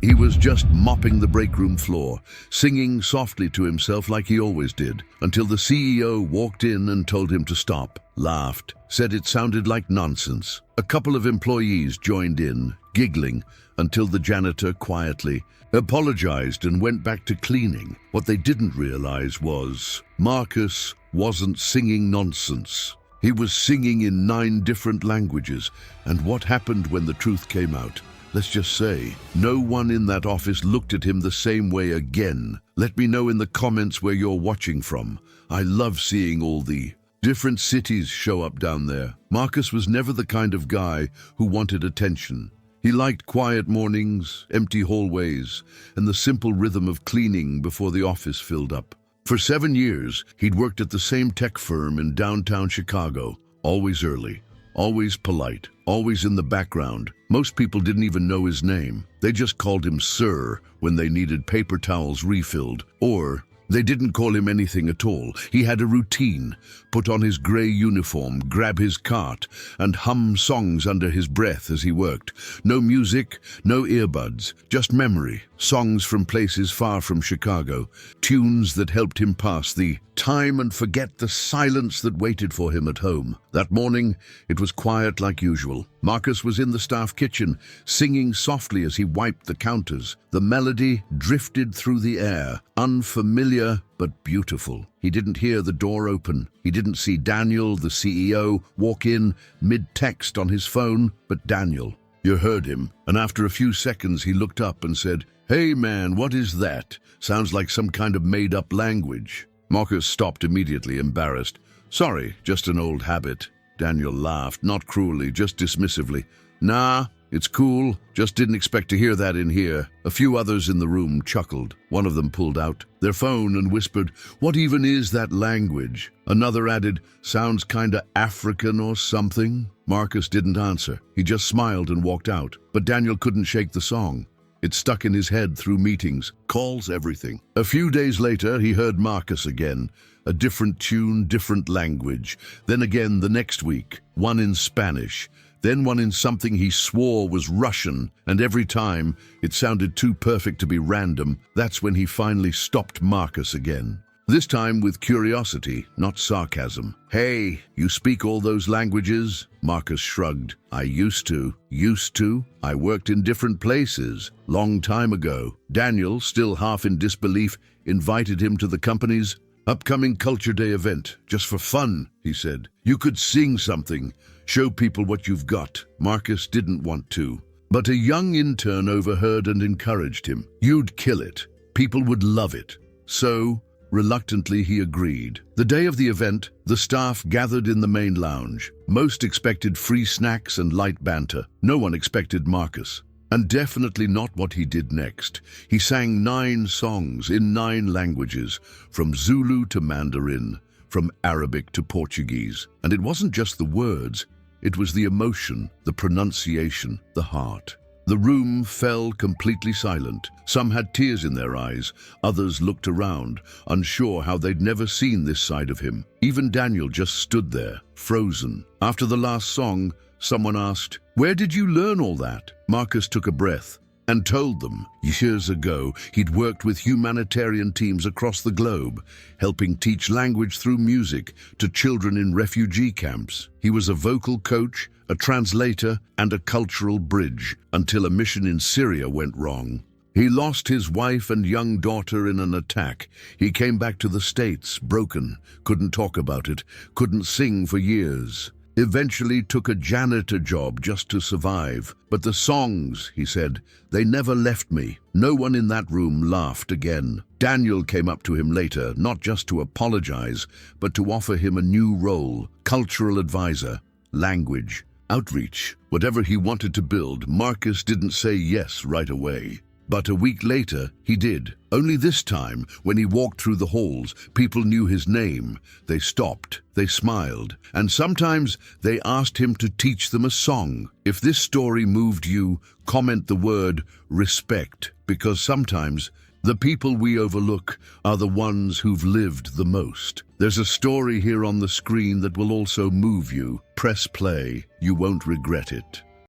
He was just mopping the break room floor, singing softly to himself like he always did, until the CEO walked in and told him to stop, laughed, said it sounded like nonsense. A couple of employees joined in, giggling, until the janitor quietly apologized and went back to cleaning. What they didn't realize was Marcus wasn't singing nonsense. He was singing in 9 different languages, and what happened when the truth came out? Let's just say, no one in that office looked at him the same way again. Let me know in the comments where you're watching from. I love seeing all the different cities show up down there. Marcus was never the kind of guy who wanted attention. He liked quiet mornings, empty hallways, and the simple rhythm of cleaning before the office filled up. For 7 years, he'd worked at the same tech firm in downtown Chicago, always early, always polite, always in the background. Most people didn't even know his name. They just called him Sir when they needed paper towels refilled, or they didn't call him anything at all. He had a routine: put on his gray uniform, grab his cart, and hum songs under his breath as he worked. No music, no earbuds, just memory. Songs from places far from Chicago. Tunes that helped him pass the time and forget the silence that waited for him at home. That morning, it was quiet like usual. Marcus was in the staff kitchen, singing softly as he wiped the counters. The melody drifted through the air, unfamiliar but beautiful. He didn't hear the door open. He didn't see Daniel, the CEO, walk in mid-text on his phone, but Daniel. You heard him, and after a few seconds he looked up and said, "Hey man, what is that? Sounds like some kind of made-up language." Marcus stopped immediately, embarrassed. "Sorry, just an old habit." Daniel laughed, not cruelly, just dismissively. "Nah, it's cool. Just didn't expect to hear that in here." A few others in the room chuckled. One of them pulled out their phone and whispered, "What even is that language?" Another added, "Sounds kinda African or something." Marcus didn't answer. He just smiled and walked out. But Daniel couldn't shake the song. It stuck in his head through meetings, calls, everything. A few days later, he heard Marcus again. A different tune, different language. Then again the next week, one in Spanish. Then one in something he swore was Russian, and every time it sounded too perfect to be random. That's when he finally stopped Marcus again. This time with curiosity, not sarcasm. "Hey, you speak all those languages?" Marcus shrugged. "I used to. Used to? I worked in different places. Long time ago." Daniel, still half in disbelief, invited him to the company's upcoming Culture Day event. "Just for fun," he said. "You could sing something. Show people what you've got." Marcus didn't want to, but a young intern overheard and encouraged him. "You'd kill it. People would love it." So, reluctantly, he agreed. The day of the event, the staff gathered in the main lounge. Most expected free snacks and light banter. No one expected Marcus. And definitely not what he did next. He sang 9 songs in 9 languages, from Zulu to Mandarin, from Arabic to Portuguese. And it wasn't just the words, it was the emotion, the pronunciation, the heart. The room fell completely silent. Some had tears in their eyes. Others looked around, unsure how they'd never seen this side of him. Even Daniel just stood there, frozen. After the last song, someone asked, "Where did you learn all that?" Marcus took a breath and told them years ago he'd worked with humanitarian teams across the globe, helping teach language through music to children in refugee camps. He was a vocal coach, a translator, and a cultural bridge until a mission in Syria went wrong. He lost his wife and young daughter in an attack. He came back to the States, broken, couldn't talk about it, couldn't sing for years. Eventually took a janitor job just to survive. But the songs, he said, they never left me. No one in that room laughed again. Daniel came up to him later, not just to apologize, but to offer him a new role, cultural advisor, language, outreach. Whatever he wanted to build, Marcus didn't say yes right away. But a week later, he did. Only this time, when he walked through the halls, people knew his name. They stopped, they smiled, and sometimes they asked him to teach them a song. If this story moved you, comment the word respect, because sometimes the people we overlook are the ones who've lived the most. There's a story here on the screen that will also move you. Press play, you won't regret it.